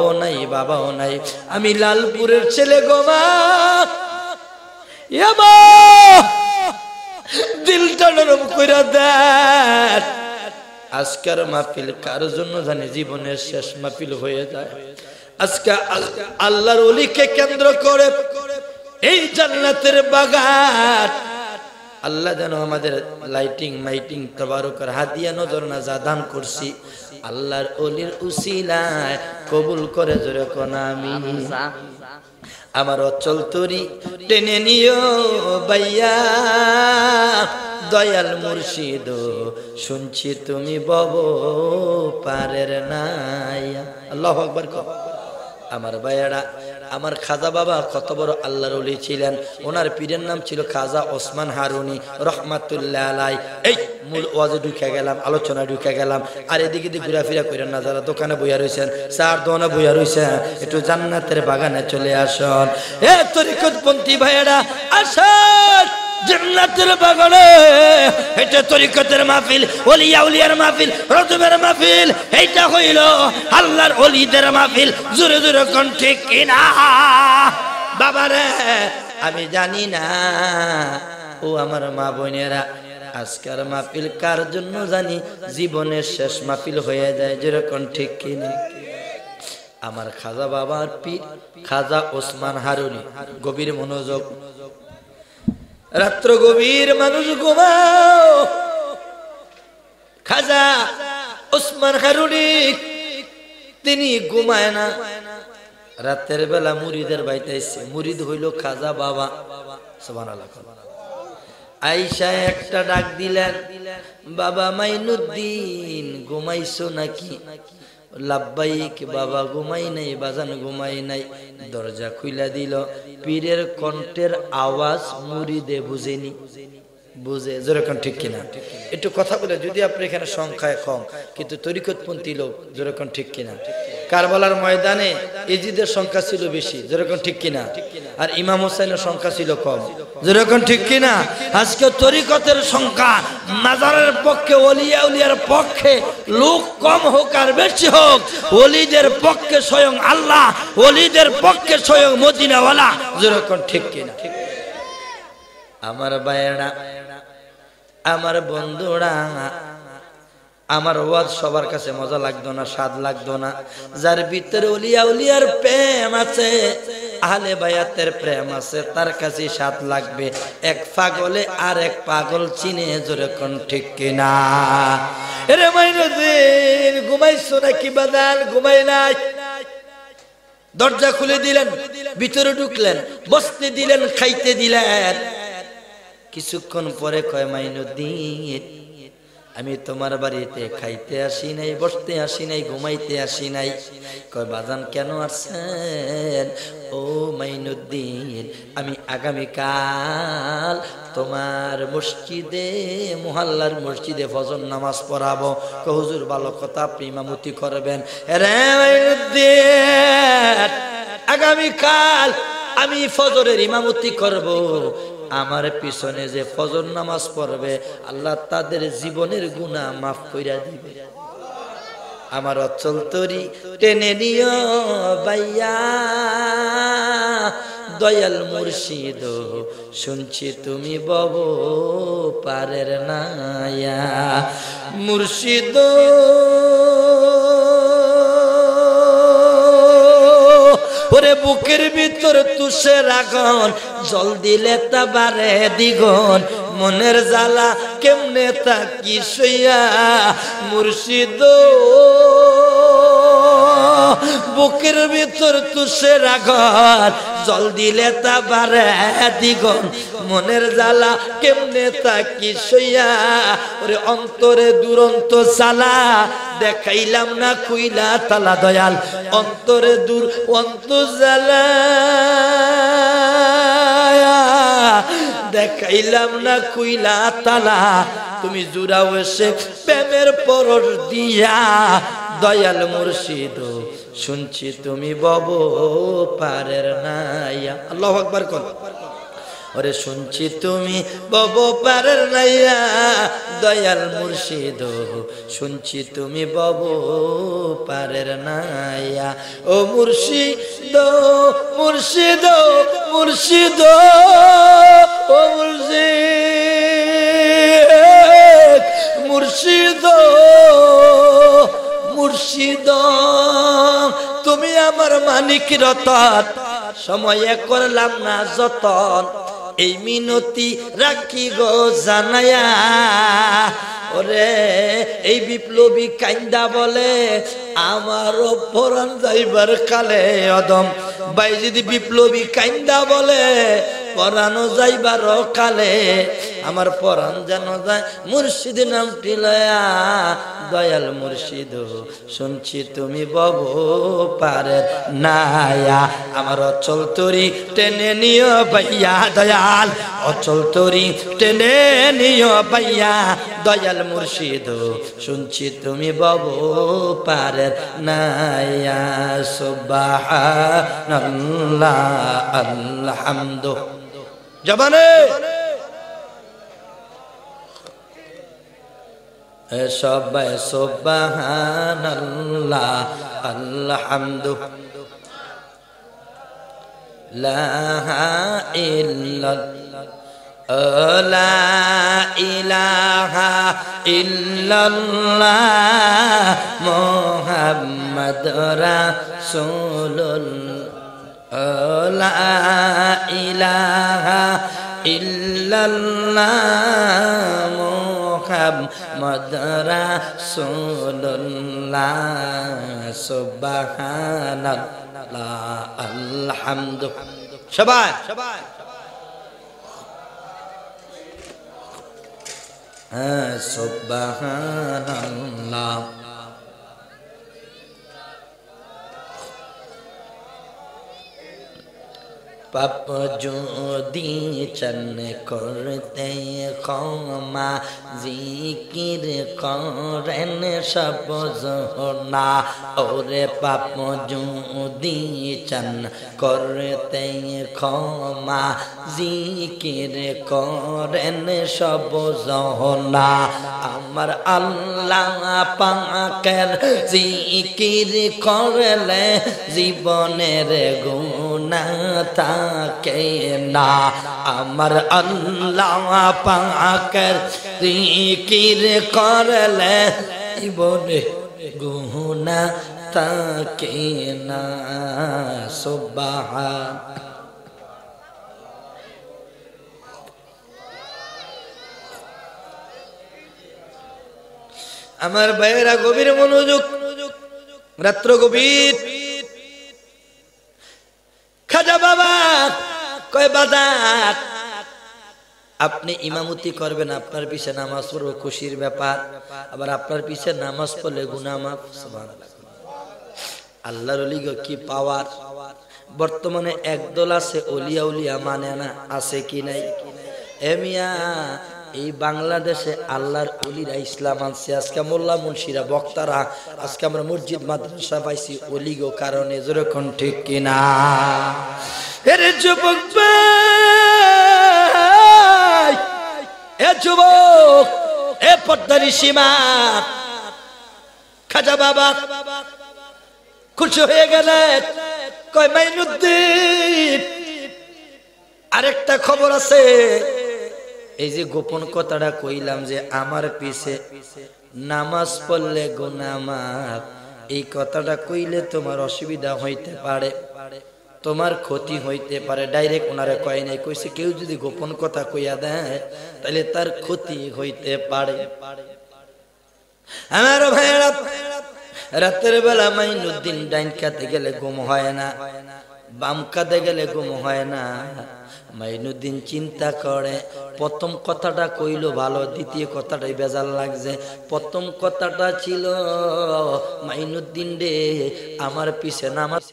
ও নাই বাবাও নাই, আমি লালপুরের ছেলে গো মা, এ মা দিলটা নরম কইরা দেন। আজকের মাহফিল কার জন্য জানি জীবনের শেষ মাহফিল হয়ে যায়। আজকে আল্লাহর ওলিকে কেন্দ্র করে এই জান্নাতের বাগান আল্লাহ যেন আমাদের লাইটিং মাইটিং তবারকের হাদিয়া নজর না যা দান করছি আল্লাহর ওলির উসিলায় কবুল করে জোরে কোন আমিন। আমার অচল তরি টেনে নিও বাইয়া, দয়াল মুর্শিদ শুনছি তুমি বব পারের নাইয়া। আল্লাহু আকবার। আমার ভাইয়ারা, আমার খাজা বাবা কত বড় আল্লাহর ওলি ছিলেন। ওনার পীরের নাম ছিল খাজা ওসমান হারুনি রহমাতুল্লাহ আলাই। এই মূল ওয়াজে ঢুকে গেলাম, আলোচনা ঢুকে গেলাম। আর এদিকে দিকে ঘোরাফেরা করেন না, যারা দোকানে বইয়া রয়েছেন, চার দোকানে বইয়া রয়েছেন, একটু জান্নাতের বাগানে চলে আসুন। এ তরিকতপন্থী ভাইয়েরা আসুন জান্নাতের বাগানে। এটা তরিকতের মাহফিল, ওলিয়া উলিয়ার মাহফিল, রজবের মাহফিল। এইটা হইল আল্লাহর ওলিদের মাহফিল। জোরে জোরে কোন ঠিক কিনা? বাবারে আমি জানি না ও আমার মা বোনেরা, আজকের মাহফিল কার জন্য জানি জীবনের শেষ মাহফিল হয়ে যায়। যেরকম ঠিক কিনা? আমার খাজা বাবার পীর খাজা ওসমান হারুনি। গভীর মনোযোগ, রাত্র গভীর, মানুষ ঘুমাও। খাজা ওসমান হারুনি তিনি ঘুমায় না। রাতের বেলা মুরিদের বাইতে এসে, মুরিদ হইল খাজা বাবা। সুবহানাল্লাহ। আয়েশা একটা ডাক দিলেন, বাবা মাইনুদ্দিন ঘুমাইছো নাকি? লাব্বাইক বাবা, ঘুমাই নাই বাজান, ঘুমাই নাই। দরজা খুইলা দিল। পীরের কণ্ঠের আওয়াজ মুরিদে বুঝেনি, বুঝে। যেরকম ঠিক কিনা? একটু কথা বলে, যদি আপনি এখানে সংখ্যায় কম কিন্তু তরিকতপন্থী লোক, যেরকম ঠিক কিনা? কারবালার ময়দানে ইজিদের সংখ্যা ছিল বেশি, যেরকম ঠিক কিনা? আর ইমাম হোসেনের সংখ্যা ছিল কম, যেরকম ঠিক কিনা? আজকে তরিকতের সংখ্যা মাজারের পক্ষে, ওলিয়া উলিয়ার পক্ষে লোক কম হোক আর বেশি হোক, ওলিদের পক্ষে স্বয়ং আল্লাহ, ওলিদের পক্ষে স্বয়ং মদিনাওয়ালা, যেরকম ঠিক কিনা? আমার ভাইয়েরা, আমার বন্ধুরা, আমার ওয়াজ সবার কাছে মজা লাগতো না, স্বাদ লাগতো না। যার ভিতরে ওলিয়া উলিয়ার প্রেম আছে, আহলে বায়াতের প্রেম আছে, তার কাছে স্বাদ লাগবে। এক পাগলে আর এক পাগল চিনে, যেরকম ঠিক কিনা? এরে মাইনুদ্দিন ঘুমাইছো নাকি বাদাল? ঘুমাই নাই। দরজা খুলে দিলেন, ভিতরে ঢুকলেন, বসতে দিলেন, খাইতে দিলেন। কিছুক্ষণ পরে কয়, মাইনুদ্দিন আমি তোমার বাড়িতে খাইতে আসি নাই, বসতে আসি নাই, ঘুমাইতে আসি নাই। কয় বাজান কেন আসছেন? ও মাইনুদ্দিন, আমি আগামীকাল তোমার মসজিদে, মুহাল্লার মসজিদে ফজর নামাজ পড়াবো। কয় হুজুর ভালো কথা, আপনি ইমামতি করবেন। রে মাইনুদ্দিন, আগামীকাল আমি ফজরের ইমামতি করব। আমার পিছনে যে ফজর নামাজ পড়বে, আল্লাহ তাদের জীবনের গুনাহ মাফ কইরা দিবে। আমার অচল তরি টেনে নিও বাইয়া, দয়াল মুর্শিদ শুনছি তুমি বব পারের নাইয়া। মুর্শিদ ওরে বুকের ভিতর তুষের আগুন, জল দিলে তা বারে দ্বিগুণ। মনের জ্বালা কেমনে থাকি সইয়া, মুর্শিদ বুকের ভিতর তুষের আগুন, জল দিলে তা বারে দ্বিগুণ। মনের জ্বালা কেমনে থাকি সইয়া, ওরে অন্তরে দুরন্ত জ্বালা, দেখাইলাম না খুইলা তালা। দয়াল অন্তরে দূর অন্তর জ্বালা, দেখাইলাম না খুইলা তালা। তুমি জুড়াও এসে প্রেমের পরশ দিয়া, দয়াল মুর্শিদ শুনছি তুমি বব পারের নাইয়া। আল্লাহু আকবার। কোন ওরে শুনছি তুমি বব পারের নাইয়া দয়াল মুর্শিদ শুনছি তুমি বব পারের নাইয়া ও মুর্শিদ মুর্শিদ মুর্শিদ ও মুর্শিদ মুর্শিদ মুর্শিদ তুমি আমার মানিক রতন সময়ে করলাম না যতন এই মিনতি রাখি গো জানায়া ওরে এই বিপ্লবী কাইন্দা বলে আমারও পরাণ যাইবার কালে অদম ভাই যদি বিপ্লবী কাইন্দা বলে পরানো যাইবার কালে আমার পরাণ যেন যায় মুর্শিদ নামটি লয়া দয়াল মুর্শিদ শুনছি তুমি বব পারে নায়া আমার অচল তরি টেনে নিও ভাইয়া দয়াল অচল তরি টেনে নিও ভাইয়া দয়াল মুর্শিদ শুনছি তুমি বব পারে নায়া সুবহানাল্লাহ আলহামদুলিল্লাহ জবানে সবাই সুবহানাল্লাহ আলহামদুলিল্লাহ লা ইলাহা ইল্লাল্লাহ মুহাম্মাদুর রাসূলুল্লাহ লা ইলাহা ইল্লাল্লাহ মুহাম্মাদুর রাসূলুল্লাহ সুবহানাল্লাহ আলহামদুলিল্লাহ সবাই সুবহানাল্লাহ পাপ যদি চন করতে ক্ষমা জিকির করেন সব জনা ওরে পাপ যদি চন করতে ক্ষমা জিকির করেন সব জনা আমার আল্লাহ পাকের জিকির করলে জীবনের গুনাহ থাকে না আমার আল্লাহ পাকের জিকির করলে জীবনে গুনাহ থাকে না সুবহান আমার ভাইয়েরা গভীর মনোযোগ রাত্র গভীর খাজা বাবা কয় বাজার আপনি ইমামতি করবেন আপনার পিছে নামাজ পড়বো খুশির ব্যাপার আবার আপনার পিছে নামাজ পড়লে গুনাহ মাফ সুবহানাল্লাহ আল্লাহর ওলি গো কি পাওয়ার বর্তমানে একদল আছে ওলিয়া উলিয়া মানে না আছে কি নাই এ মিয়া এই বাংলাদেশে আল্লাহর ওলিরা ইসলাম আনছে আজকে মোল্লা মুন্সিরা বক্তারা আজকে আমরা মসজিদ মাদ্রাসা পাইছি ওলি গো কারণে যেরকম ঠিক কিনা এরে যুবক ভাই এ যুবক এ পদ্মারি সীমা খাজা বাবা খুশি হয়ে গেলেন কয় মাইনুদ্দিন আরেকটা খবর আছে এই যে গোপন কথাটা কইলাম যে আমার পিছে নামাজ পড়লে গুনাহ মাফ এই কথাটা কইলে তোমার অসুবিধা হইতে পারে তোমার ক্ষতি হইতে পারে ডাইরেক্ট ওনারে কয় নাই কইছে কেউ যদি গোপন কথা কইয়া দেয় তাহলে তার ক্ষতি হইতে পারে আমার ভাইরা রাতের বেলা মাইনুদ্দিন ডাইন কাতে গেলে ঘুম হয় না বাম কাতে গেলে ঘুম হয় না মাইনুদ্দিন চিন্তা করে প্রথম কথাটা কইলো ভালো দ্বিতীয় কথাটাই বেজাল লাগছে প্রথম কথাটা ছিল মাইনুদ্দিন রে আমার পিছে নামাজ